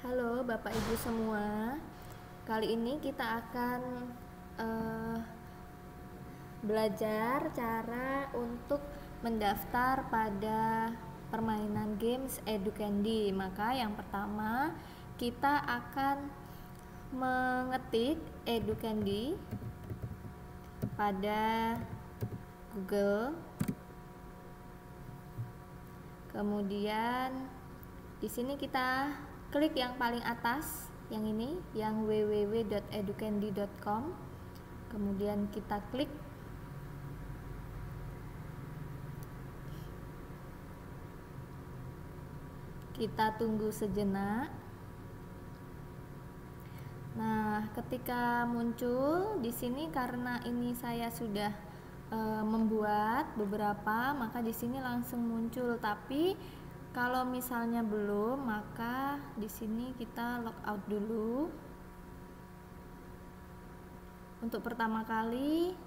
Halo Bapak Ibu semua, kali ini kita akan belajar cara untuk mendaftar pada permainan games Educandy. Maka yang pertama kita akan mengetik Educandy pada Google. Kemudian di sini kita klik yang paling atas, yang ini, yang www.educandy.com. Kemudian kita klik. Kita tunggu sejenak. Nah, ketika muncul di sini, karena ini saya sudah membuat beberapa, maka di sini langsung muncul. Tapi kalau misalnya belum, maka di sini kita logout dulu. Untuk pertama kali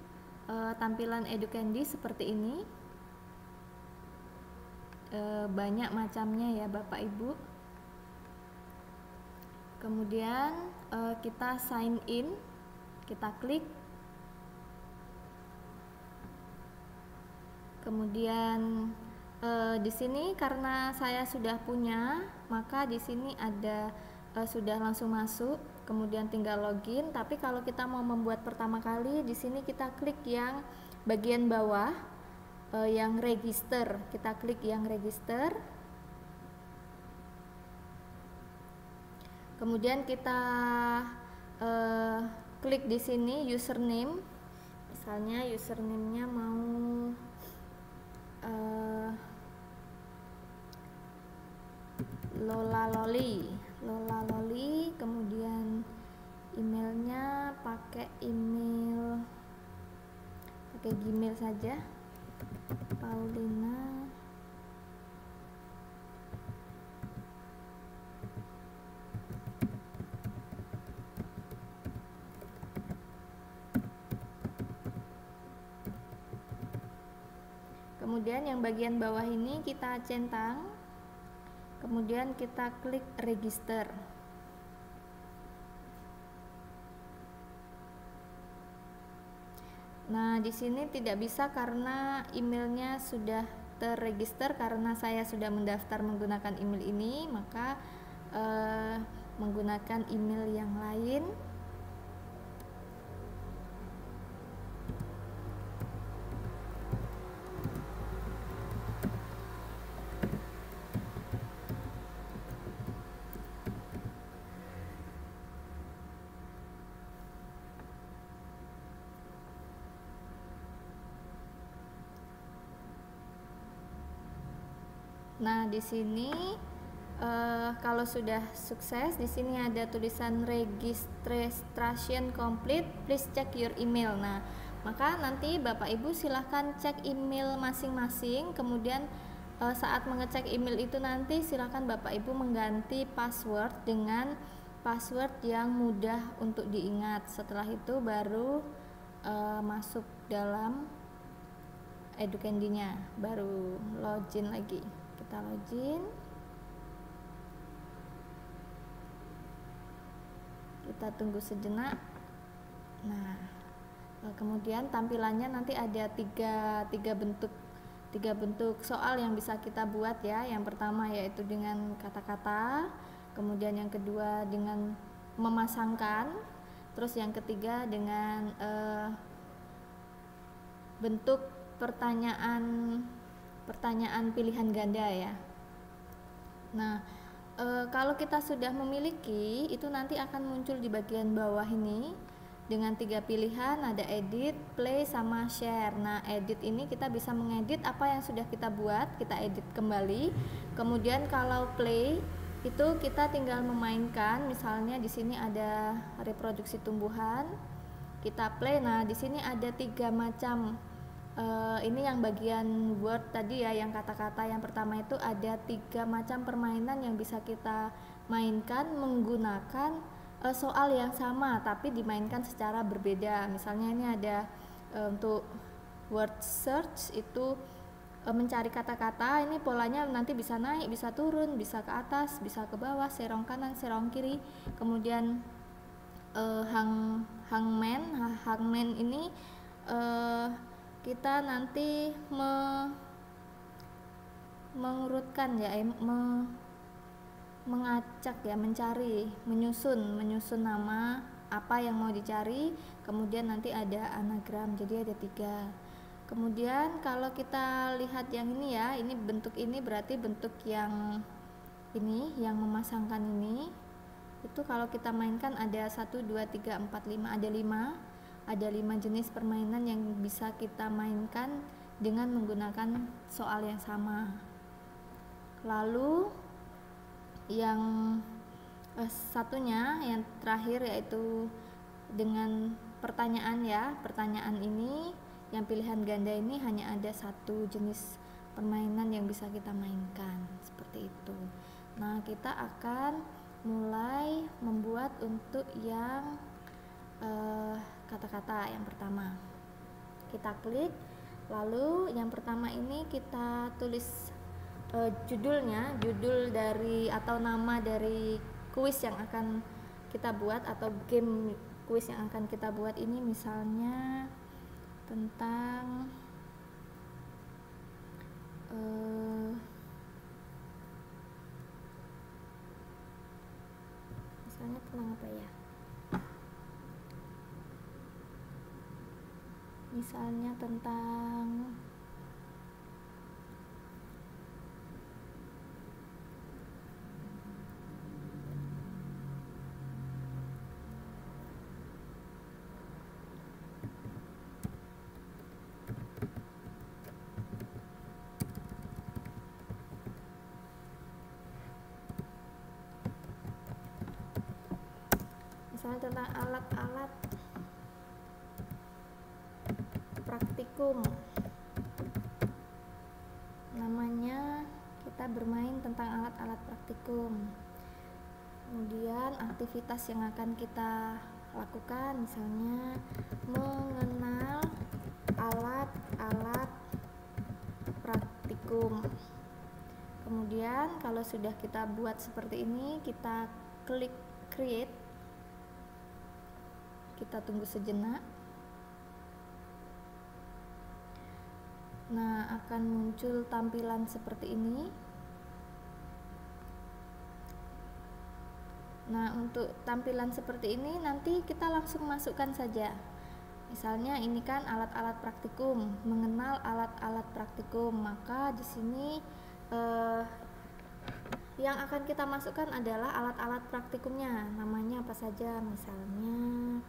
tampilan Educandy seperti ini. Banyak macamnya ya Bapak Ibu. Kemudian kita sign in, kita klik. Kemudian di sini karena saya sudah punya, maka di sini ada sudah langsung masuk. Kemudian tinggal login. Tapi kalau kita mau membuat pertama kali, di sini kita klik yang bagian bawah, yang register. Kita klik yang register. Kemudian kita klik di sini username. Misalnya username-nya mau Lola Loli, kemudian emailnya pakai Gmail saja, Paulina. Kemudian yang bagian bawah ini kita centang. Kemudian kita klik register. Nah, di sini tidak bisa karena emailnya sudah terregister. Karena saya sudah mendaftar menggunakan email ini, maka menggunakan email yang lain. Nah, di sini kalau sudah sukses, di sini ada tulisan registration complete, please check your email. Nah, maka nanti Bapak Ibu silahkan cek email masing-masing. Kemudian saat mengecek email itu nanti silahkan Bapak Ibu mengganti password dengan password yang mudah untuk diingat. Setelah itu baru masuk dalam Educandy-nya, baru login lagi. Kita login. Kita tunggu sejenak. Nah, kemudian tampilannya nanti ada tiga bentuk soal yang bisa kita buat ya. Yang pertama yaitu dengan kata-kata, kemudian yang kedua dengan memasangkan, terus yang ketiga dengan bentuk pertanyaan pilihan ganda ya. Nah, kalau kita sudah memiliki, itu nanti akan muncul di bagian bawah ini dengan 3 pilihan, ada edit, play, sama share. Nah, edit ini kita bisa mengedit apa yang sudah kita buat, kita edit kembali. Kemudian kalau play itu kita tinggal memainkan. Misalnya di sini ada reproduksi tumbuhan, kita play. Nah, di sini ada 3 macam. Ini yang bagian word tadi ya, yang kata-kata. Yang pertama itu ada 3 macam permainan yang bisa kita mainkan menggunakan soal yang sama tapi dimainkan secara berbeda. Misalnya ini ada untuk word search itu mencari kata-kata, ini polanya nanti bisa naik, bisa turun, bisa ke atas, bisa ke bawah, serong kanan, serong kiri. Kemudian hangman ini kita nanti mengurutkan ya, mengacak ya, mencari, menyusun nama apa yang mau dicari, kemudian nanti ada anagram, jadi ada 3. Kemudian kalau kita lihat yang ini ya, ini bentuk ini berarti bentuk yang ini, yang memasangkan ini. Itu kalau kita mainkan ada 1, 2, 3, 4, 5, ada 5 jenis permainan yang bisa kita mainkan dengan menggunakan soal yang sama. Lalu yang satunya, yang terakhir, yaitu dengan pertanyaan ya. Pertanyaan ini, yang pilihan ganda ini hanya ada 1 jenis permainan yang bisa kita mainkan, seperti itu. Nah, kita akan mulai membuat untuk yang kata-kata yang pertama. Kita klik, lalu yang pertama ini kita tulis judulnya, judul dari atau nama dari kuis yang akan kita buat atau game kuis yang akan kita buat ini, misalnya tentang misalnya tentang apa ya, misalnya tentang tentang alat-alat praktikum. Namanya kita bermain tentang alat-alat praktikum. Kemudian aktivitas yang akan kita lakukan, misalnya mengenal alat-alat praktikum. Kemudian kalau sudah kita buat seperti ini, kita klik create. Kita tunggu sejenak. Nah, akan muncul tampilan seperti ini. Nah, untuk tampilan seperti ini nanti kita langsung masukkan saja. Misalnya ini kan alat-alat praktikum, mengenal alat-alat praktikum, maka di sini yang akan kita masukkan adalah alat-alat praktikumnya. Namanya apa saja? Misalnya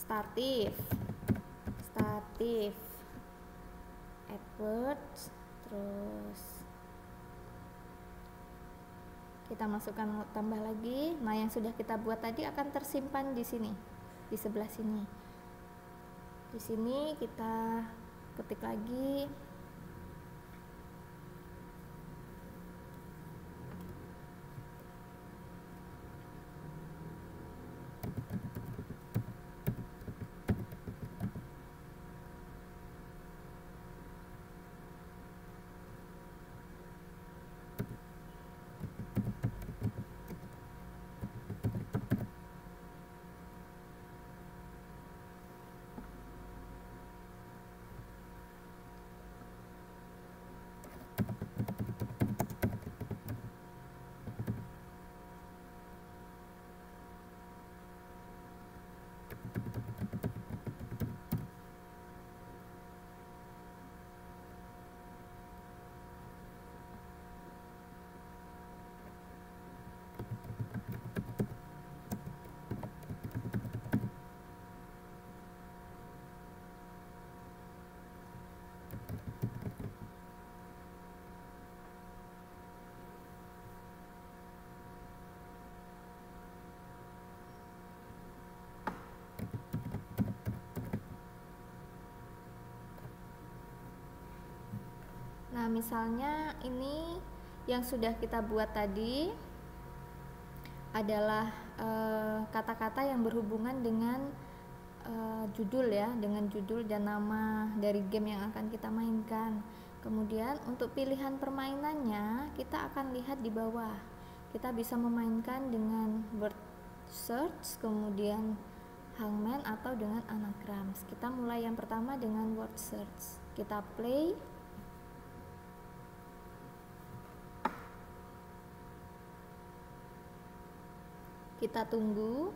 statif, AdWords, terus kita masukkan tambah lagi. Nah, yang sudah kita buat tadi akan tersimpan di sini, di sebelah sini. Di sini kita ketik lagi. Nah, misalnya ini yang sudah kita buat tadi adalah kata-kata yang berhubungan dengan judul ya, dengan judul dan nama dari game yang akan kita mainkan. Kemudian untuk pilihan permainannya kita akan lihat di bawah. Kita bisa memainkan dengan word search, kemudian hangman, atau dengan anagrams. Kita mulai yang pertama dengan word search. Kita play. Kita tunggu.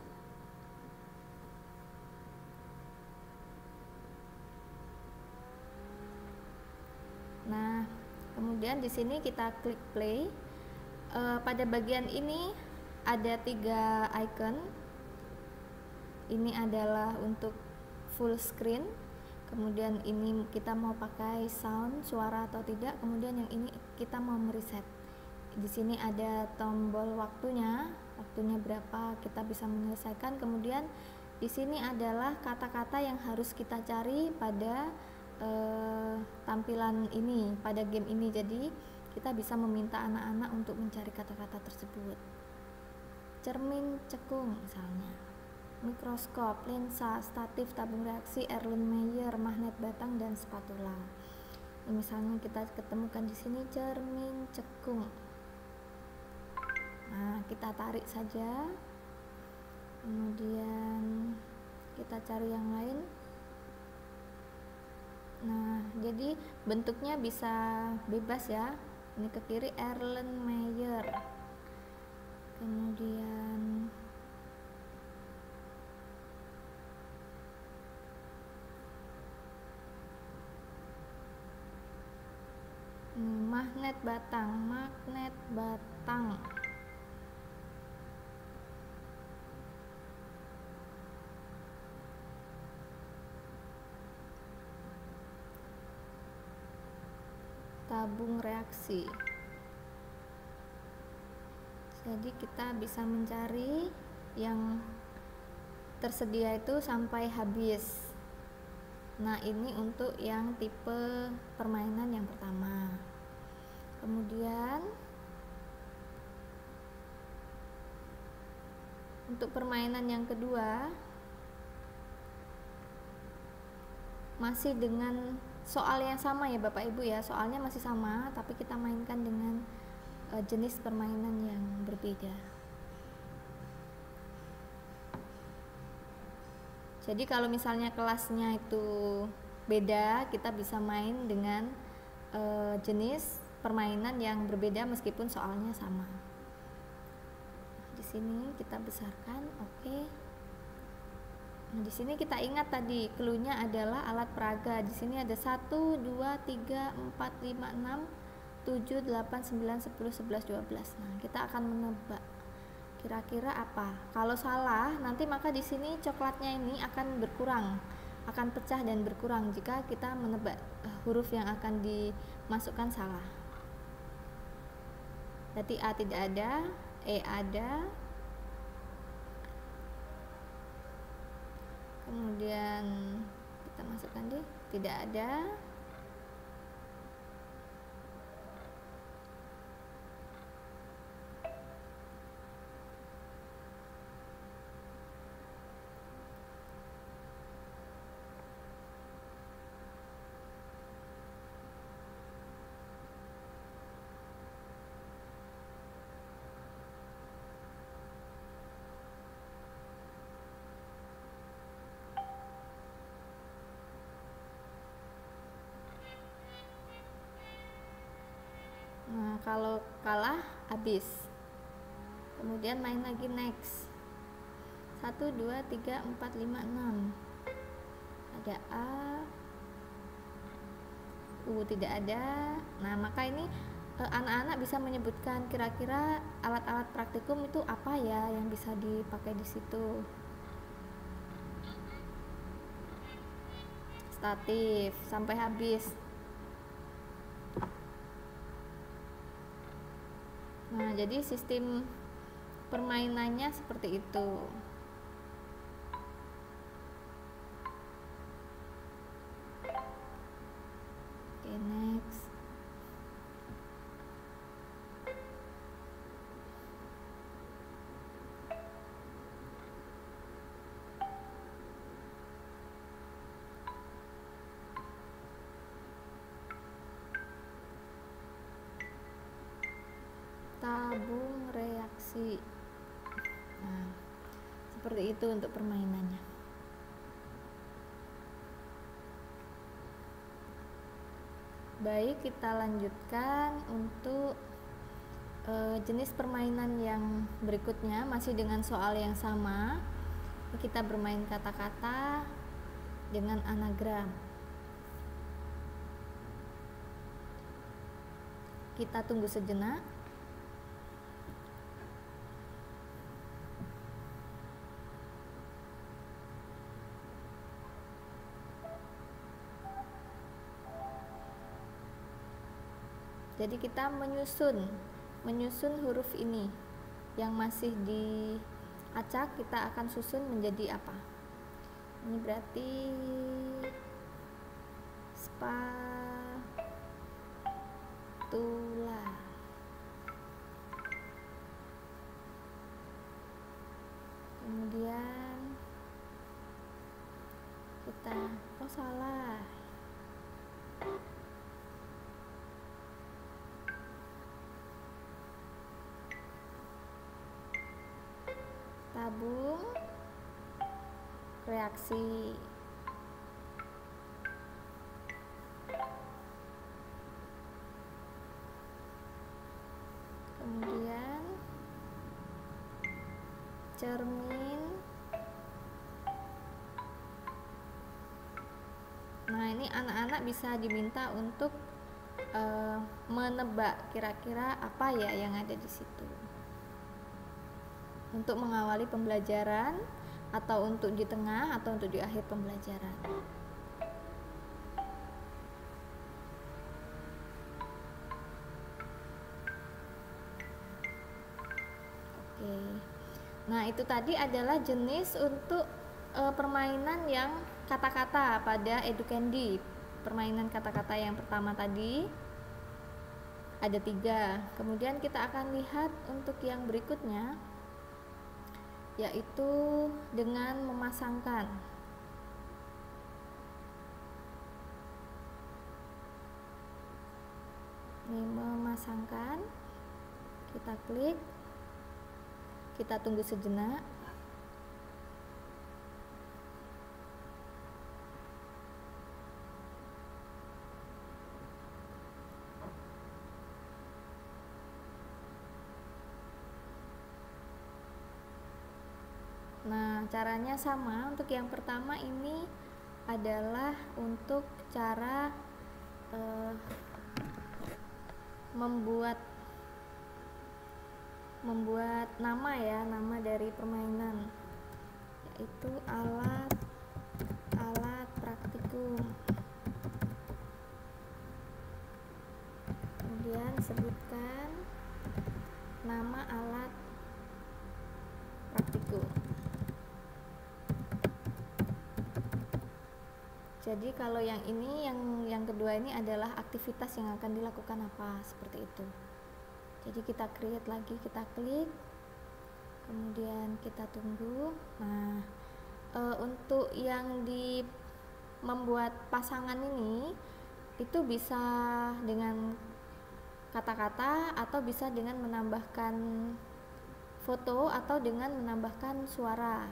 Nah, kemudian di sini kita klik play. Pada bagian ini ada 3 icon. Ini adalah untuk full screen. Kemudian ini kita mau pakai sound, suara atau tidak. Kemudian yang ini kita mau mereset. Di sini ada tombol waktunya berapa, kita bisa menyelesaikan. Kemudian di sini adalah kata-kata yang harus kita cari pada tampilan ini, pada game ini. Jadi kita bisa meminta anak-anak untuk mencari kata-kata tersebut. Cermin cekung misalnya, mikroskop, lensa, statif, tabung reaksi, Erlenmeyer, magnet batang, dan spatula. Ini misalnya kita ketemukan di sini cermin cekung. Nah, kita tarik saja. Kemudian kita cari yang lain. Nah, jadi bentuknya bisa bebas ya. Ini ke kiri Erlenmeyer. Kemudian magnet batang. Tabung reaksi. Jadi kita bisa mencari yang tersedia itu sampai habis. Nah, ini untuk yang tipe permainan yang pertama. Kemudian untuk permainan yang kedua masih dengan soal yang sama ya Bapak Ibu ya, soalnya masih sama tapi kita mainkan dengan jenis permainan yang berbeda. Jadi kalau misalnya kelasnya itu beda, kita bisa main dengan jenis permainan yang berbeda meskipun soalnya sama. Di sini kita besarkan, oke. Nah, di sini kita ingat tadi cluenya adalah alat peraga. Di sini ada 1, 2, 3, 4, 5, 6, 7, 8, 9, 10, 11, 12. Nah, kita akan menebak kira-kira apa. Kalau salah, nanti maka di sini coklatnya ini akan berkurang, akan pecah dan berkurang jika kita menebak huruf yang akan dimasukkan salah. Berarti A tidak ada, E ada. Kemudian kita masukkan D, tidak ada. Nah, kalau kalah habis. Kemudian main lagi next. 1, 2, 3, 4, 5, 6. Ada A, U tidak ada. Nah, maka ini anak-anak bisa menyebutkan kira-kira alat-alat praktikum itu apa ya yang bisa dipakai di situ. Statif sampai habis. Nah, jadi sistem permainannya seperti itu. Oke, next. tabung reaksi. Nah, seperti itu untuk permainannya. Baik, kita lanjutkan untuk jenis permainan yang berikutnya, masih dengan soal yang sama. Kita bermain kata-kata dengan anagram. Kita tunggu sejenak. Jadi kita menyusun huruf ini yang masih diacak, kita akan susun menjadi apa. Ini berarti spatula. Kemudian kita, oh salah, tabung reaksi. Kemudian cermin. Nah, ini anak-anak bisa diminta untuk menebak kira-kira apa ya yang ada di situ. Untuk mengawali pembelajaran, atau untuk di tengah, atau untuk di akhir pembelajaran. Oke. Nah, itu tadi adalah jenis untuk permainan yang kata-kata pada Educandi. Permainan kata-kata yang pertama tadi ada 3. Kemudian kita akan lihat untuk yang berikutnya, yaitu dengan memasangkan. Ini memasangkan, kita klik, kita tunggu sejenak. Nah, caranya sama. Untuk yang pertama ini adalah untuk cara membuat nama ya, nama dari permainan, yaitu alat praktikum. Kemudian sebutkan nama alat praktikum. Jadi kalau yang ini, yang kedua ini adalah aktivitas yang akan dilakukan apa, seperti itu. Jadi kita create lagi, kita klik, kemudian kita tunggu. Nah, untuk yang membuat pasangan ini, itu bisa dengan kata-kata atau bisa dengan menambahkan foto atau dengan menambahkan suara.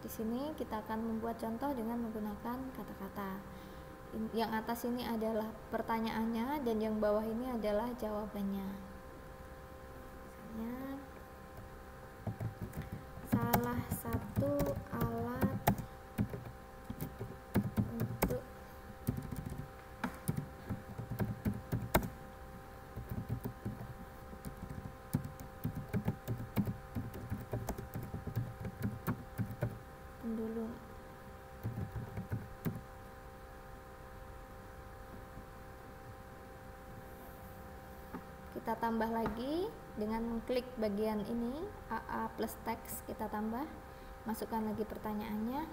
Di sini kita akan membuat contoh dengan menggunakan kata-kata. Yang atas ini adalah pertanyaannya dan yang bawah ini adalah jawabannya. Misalnya, salah satu alat untuk pendulum. Kita tambah lagi dengan mengklik bagian ini, AA plus teks, kita tambah, masukkan lagi pertanyaannya.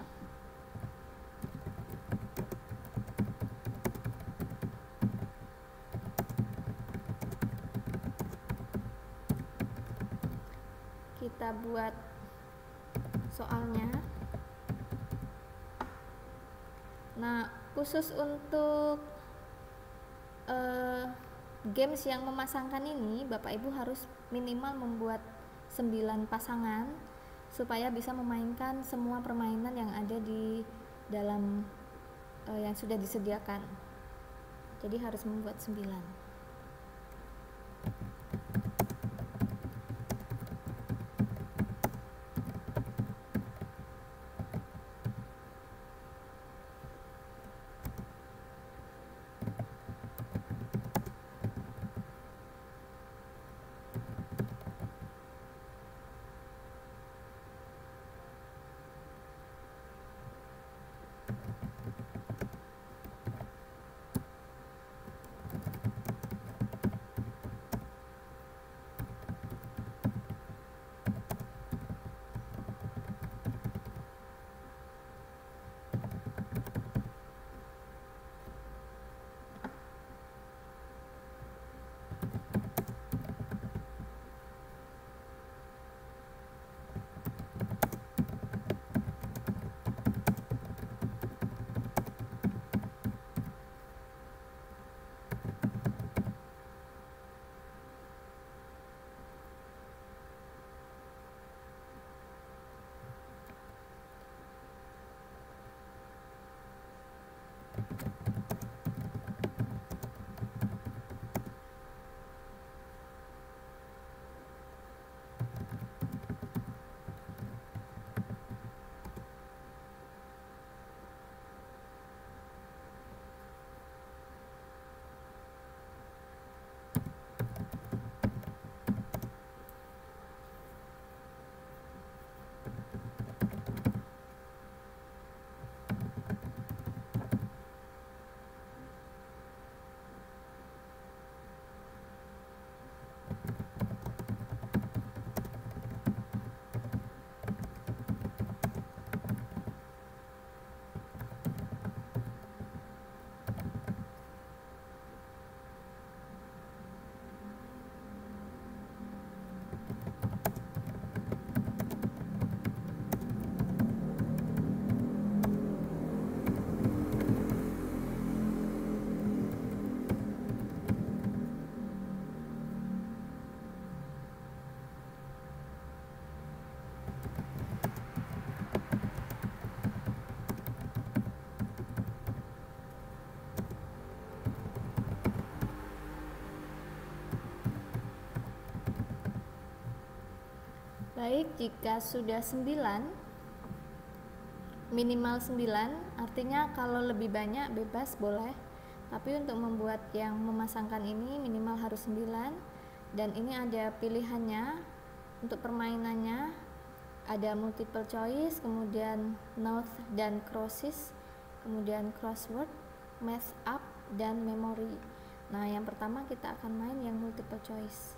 Kita buat soalnya. Nah, khusus untuk games yang memasangkan ini Bapak Ibu harus minimal membuat 9 pasangan supaya bisa memainkan semua permainan yang ada di dalam yang sudah disediakan. Jadi harus membuat 9. Baik, jika sudah 9, minimal 9, artinya kalau lebih banyak bebas boleh. Tapi untuk membuat yang memasangkan ini minimal harus 9. Dan ini ada pilihannya untuk permainannya. Ada multiple choice, kemudian north dan crosses, kemudian crossword, math up, dan memory. Nah, yang pertama kita akan main yang multiple choice.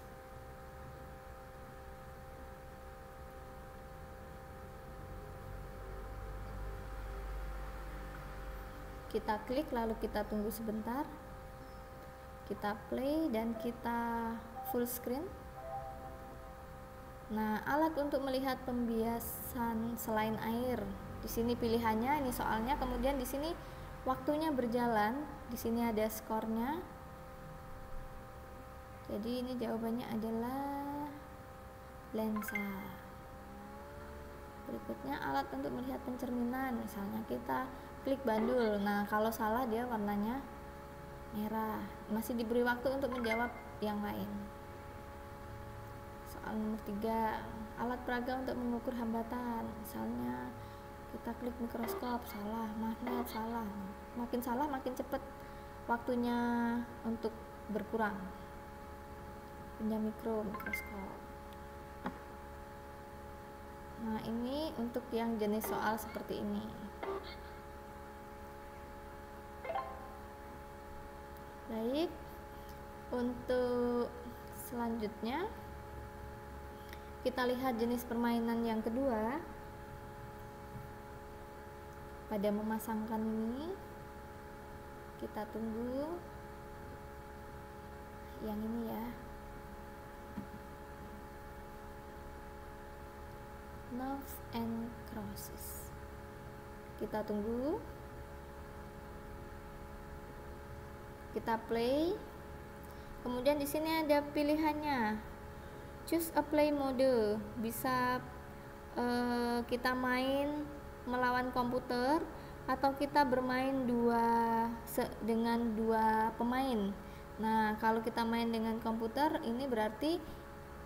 Kita klik lalu kita tunggu sebentar, kita play dan kita full screen. Nah, alat untuk melihat pembiasan selain air, di sini pilihannya, ini soalnya, kemudian di sini waktunya berjalan, di sini ada skornya. Jadi ini jawabannya adalah lensa. Berikutnya alat untuk melihat pencerminan, misalnya kita klik bandul. Nah, kalau salah dia warnanya merah. Masih diberi waktu untuk menjawab yang lain. Soal nomor 3, alat peraga untuk mengukur hambatan. Misalnya kita klik mikroskop, salah, magnet, salah. Makin salah makin cepat waktunya untuk berkurang. Pinjam mikroskop. Nah, ini untuk yang jenis soal seperti ini. Baik, untuk selanjutnya kita lihat jenis permainan yang kedua. Pada memasangkan ini kita tunggu yang ini ya, noughts and crosses. Kita tunggu, kita play. Kemudian di sini ada pilihannya, choose a play mode, bisa kita main melawan komputer atau kita bermain dengan dua pemain. Nah, kalau kita main dengan komputer ini berarti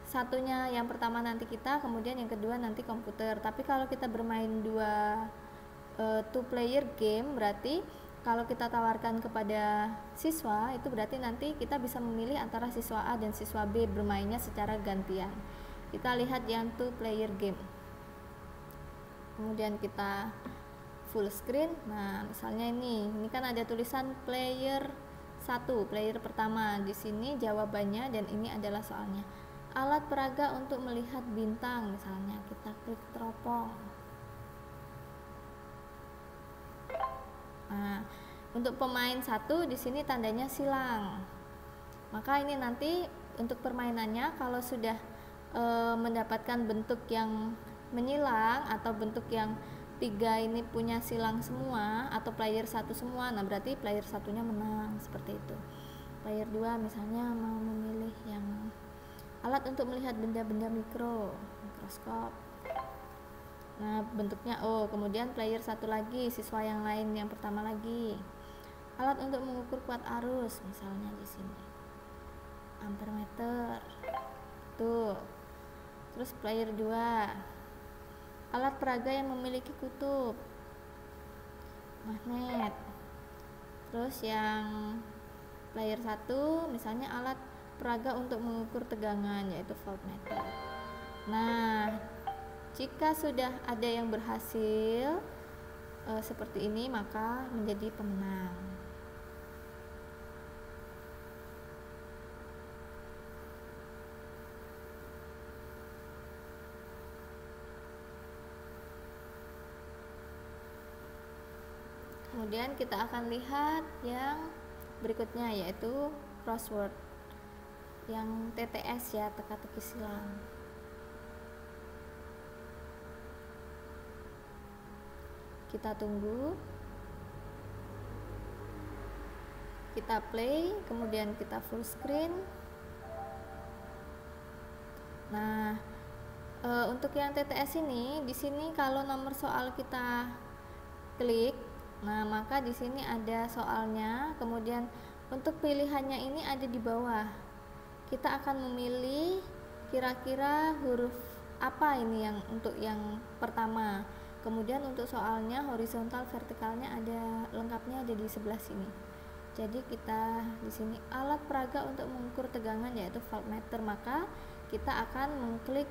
satunya yang pertama nanti kita, kemudian yang kedua nanti komputer. Tapi kalau kita bermain two player game, berarti kalau kita tawarkan kepada siswa itu berarti nanti kita bisa memilih antara siswa A dan siswa B bermainnya secara gantian. Kita lihat yang two player game. Kemudian kita full screen. Nah, misalnya ini kan ada tulisan player 1, player pertama. Di sini jawabannya dan ini adalah soalnya. Alat peraga untuk melihat bintang, misalnya kita klik teropong. Nah, untuk pemain 1 di sini tandanya silang. Maka ini nanti untuk permainannya kalau sudah mendapatkan bentuk yang menyilang atau bentuk yang 3 ini punya silang semua atau player 1 semua, nah berarti player satunya menang, seperti itu. Player 2 misalnya mau memilih yang alat untuk melihat benda-benda mikroskop. Nah, bentuknya O. Kemudian player 1 lagi, siswa yang lain yang pertama lagi. Alat untuk mengukur kuat arus, misalnya di sini. Ampermeter. Tuh. Terus player 2. Alat peraga yang memiliki kutub. Magnet. Terus yang player 1 misalnya alat peraga untuk mengukur tegangan, yaitu voltmeter. Nah, jika sudah ada yang berhasil seperti ini, maka menjadi pemenang. Kemudian kita akan lihat yang berikutnya, yaitu crossword yang TTS ya, teka-teki silang. Kita tunggu, kita play, kemudian kita full screen. Nah, untuk yang TTS ini, di sini kalau nomor soal kita klik, nah maka di sini ada soalnya, kemudian untuk pilihannya ini ada di bawah. Kita akan memilih kira-kira huruf apa ini yang untuk yang pertama. Kemudian untuk soalnya horizontal vertikalnya ada lengkapnya, ada di sebelah sini. Jadi kita di sini alat peraga untuk mengukur tegangan yaitu voltmeter, maka kita akan mengklik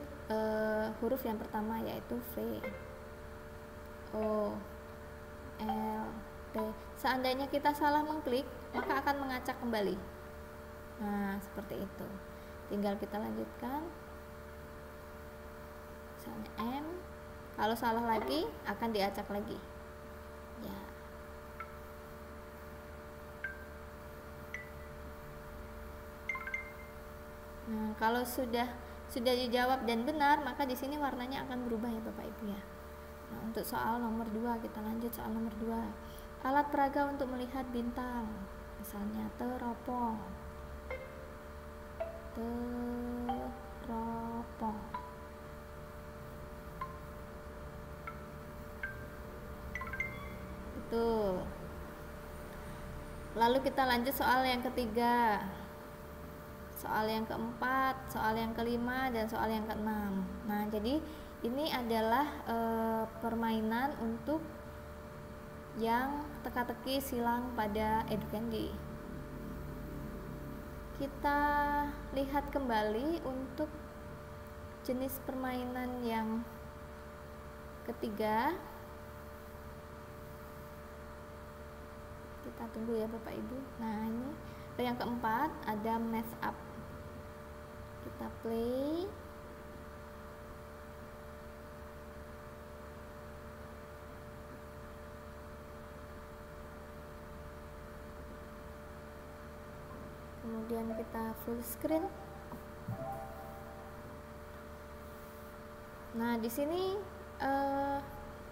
huruf yang pertama yaitu V, O, L, T. Seandainya kita salah mengklik, maka akan mengacak kembali. Nah, seperti itu. Tinggal kita lanjutkan. Misalnya M. Kalau salah lagi, akan diacak lagi. Ya. Nah, kalau sudah dijawab dan benar, maka di sini warnanya akan berubah ya Bapak Ibu ya. Nah, untuk soal nomor 2 kita lanjut soal nomor 2. Alat peraga untuk melihat bintang. Misalnya teropong. Teropong. Betul. Lalu kita lanjut soal yang ketiga, soal yang keempat, soal yang kelima, dan soal yang keenam. Nah, jadi ini adalah permainan untuk yang teka-teki silang pada Educandi. Kita lihat kembali untuk jenis permainan yang ketiga. Kita tunggu ya Bapak Ibu. Nah, ini yang keempat ada math up. Kita play. Kemudian kita full screen. Nah, di sini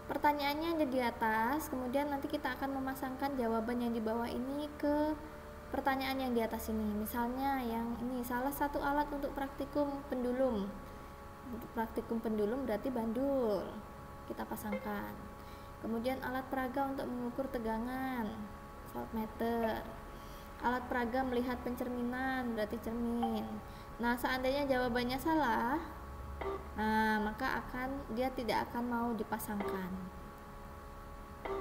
pertanyaannya ada di atas, kemudian nanti kita akan memasangkan jawaban yang di bawah ini ke pertanyaan yang di atas ini. Misalnya yang ini, salah satu alat untuk praktikum pendulum. Untuk praktikum pendulum berarti bandul, kita pasangkan. Kemudian alat peraga untuk mengukur tegangan, voltmeter. Alat peraga melihat pencerminan, berarti cermin. Nah, seandainya jawabannya salah, nah maka dia tidak akan mau dipasangkan.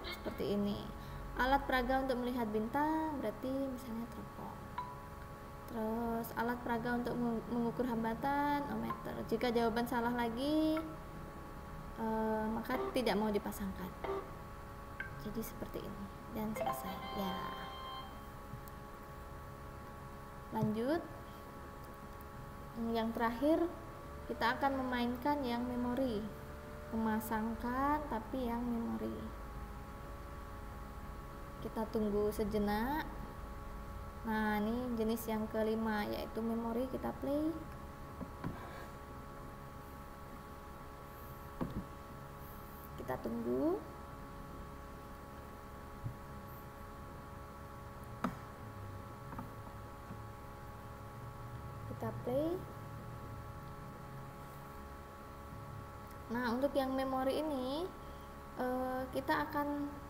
Seperti ini. Alat peraga untuk melihat bintang, berarti misalnya teropong. Terus alat peraga untuk mengukur hambatan, ohmmeter. Jika jawaban salah lagi, maka tidak mau dipasangkan. Jadi seperti ini dan selesai. Ya. Lanjut. Yang terakhir kita akan memainkan yang memori. Memasangkan tapi yang memori. Kita tunggu sejenak. Nah, ini jenis yang kelima yaitu memori, kita play. Kita tunggu. Kita play. Nah, untuk yang memori ini kita akan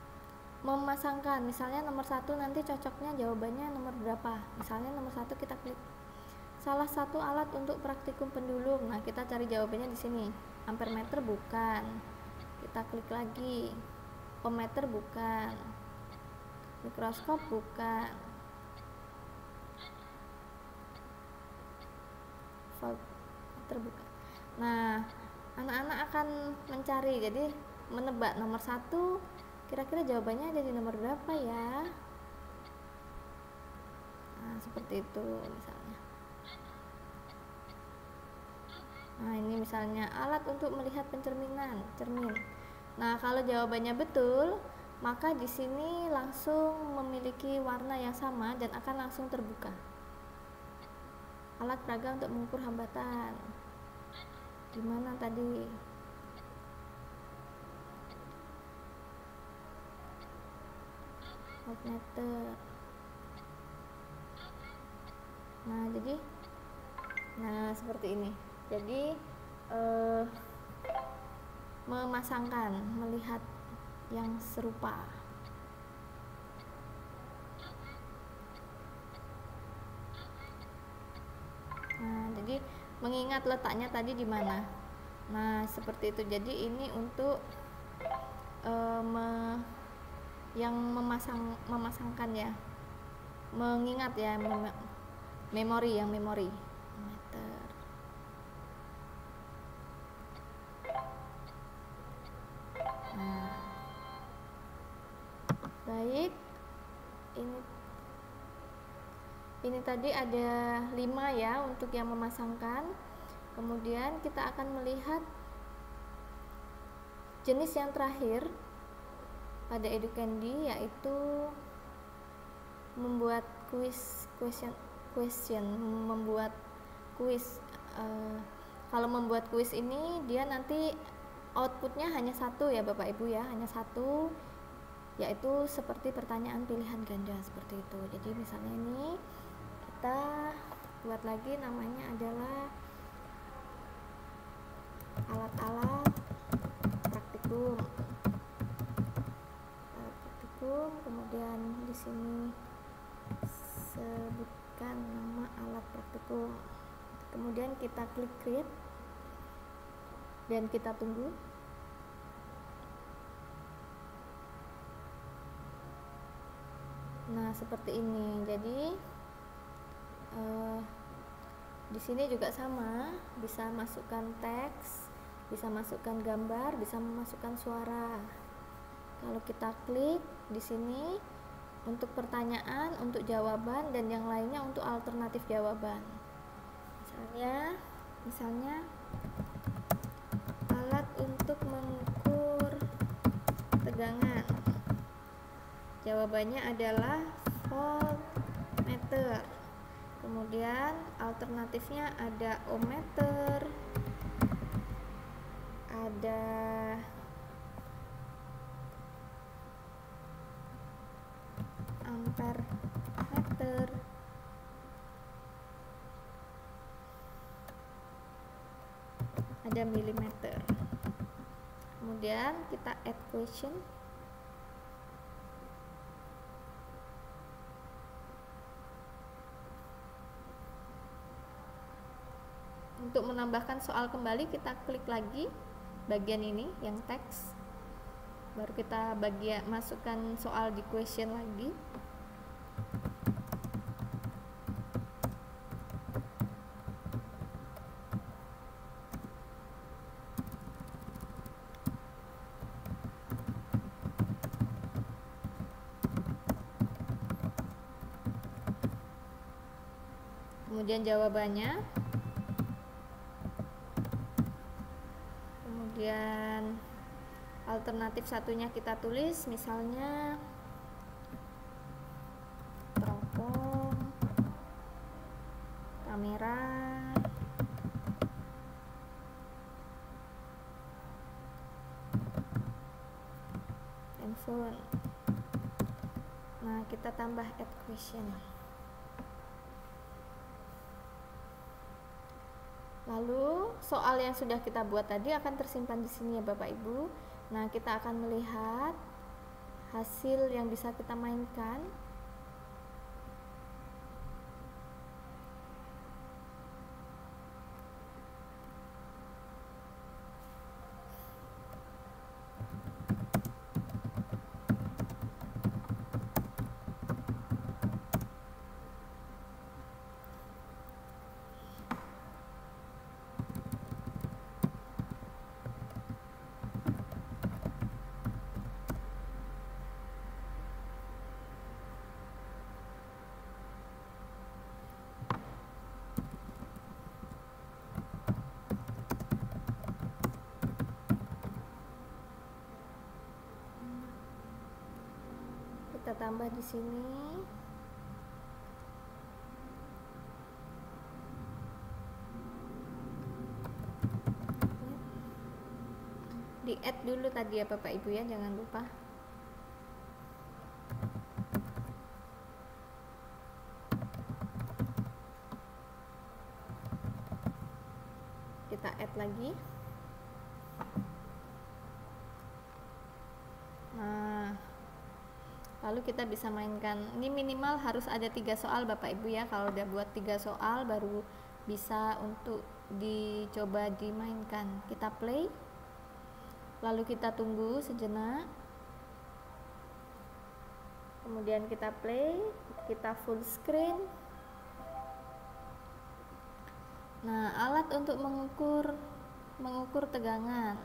memasangkan, misalnya nomor 1 nanti cocoknya jawabannya nomor berapa. Misalnya nomor 1 kita klik salah satu alat untuk praktikum pendulum. Nah, kita cari jawabannya di sini. Ampermeter bukan. Kita klik lagi. Ohmmeter bukan. Mikroskop bukan. Voltmeter bukan. Nah, anak-anak akan mencari, jadi menebak nomor 1 kira-kira jawabannya ada di nomor berapa ya. Nah, seperti itu misalnya. Nah, ini misalnya alat untuk melihat pencerminan, cermin. Nah, kalau jawabannya betul, maka di sini langsung memiliki warna yang sama dan akan langsung terbuka. Alat peraga untuk mengukur hambatan. Gimana tadi? Voltmeter. Nah, seperti ini. Jadi memasangkan, melihat yang serupa. Nah, jadi mengingat letaknya tadi di mana. Nah, seperti itu. Jadi ini untuk yang memasangkan ya, mengingat ya, memori, yang memori. Meter. Nah, baik, ini tadi ada 5 ya untuk yang memasangkan. Kemudian kita akan melihat jenis yang terakhir pada Educandi, yaitu membuat question, membuat kuis. Kalau membuat kuis ini dia nanti outputnya hanya satu ya Bapak Ibu ya, hanya satu, yaitu seperti pertanyaan pilihan ganda seperti itu. Jadi misalnya ini kita buat lagi, namanya adalah alat-alat praktikum. Kemudian di sini sebutkan nama alat praktikum. Kemudian kita klik create dan kita tunggu. Nah, seperti ini. Jadi di sini juga sama, bisa masukkan teks, bisa masukkan gambar, bisa memasukkan suara. Kalau kita klik di sini untuk pertanyaan, untuk jawaban, dan yang lainnya untuk alternatif jawaban. Misalnya alat untuk mengukur tegangan. Jawabannya adalah voltmeter. Kemudian alternatifnya ada ohmmeter, ada ampermeter, ada milimeter. Kemudian kita add question. Untuk menambahkan soal kembali, kita klik lagi bagian ini yang teks, baru kita masukkan soal di question lagi. Kemudian jawabannya, kemudian alternatif satunya kita tulis, misalnya teropong, kamera, handphone. Nah, kita tambah add question. Lalu soal yang sudah kita buat tadi akan tersimpan di sini ya Bapak Ibu. Nah, kita akan melihat hasil yang bisa kita mainkan. Kita tambah di sini. Di add dulu tadi ya Bapak Ibu ya, jangan lupa. Kita add lagi. Nah, lalu kita bisa mainkan. Ini minimal harus ada 3 soal Bapak Ibu ya. Kalau udah buat 3 soal baru bisa untuk dicoba dimainkan. Kita play, lalu kita tunggu sejenak, kemudian kita play, kita full screen. Nah, alat untuk mengukur tegangan,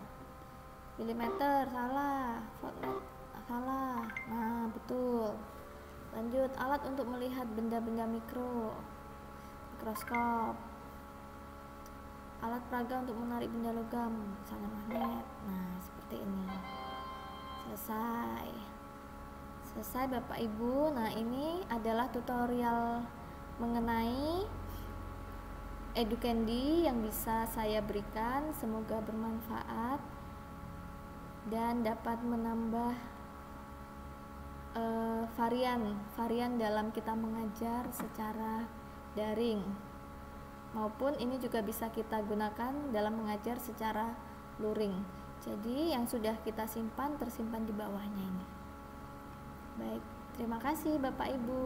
milimeter, salah, voltmeter, salah. Nah, betul. Lanjut, alat untuk melihat benda-benda mikroskop, alat peraga untuk menarik benda logam, misalnya magnet. Nah, seperti ini. Selesai Bapak Ibu. Nah, ini adalah tutorial mengenai Educandi yang bisa saya berikan. Semoga bermanfaat dan dapat menambah varian dalam kita mengajar secara daring, maupun ini juga bisa kita gunakan dalam mengajar secara luring. Jadi yang sudah kita simpan tersimpan di bawahnya ini. Baik, terima kasih Bapak Ibu.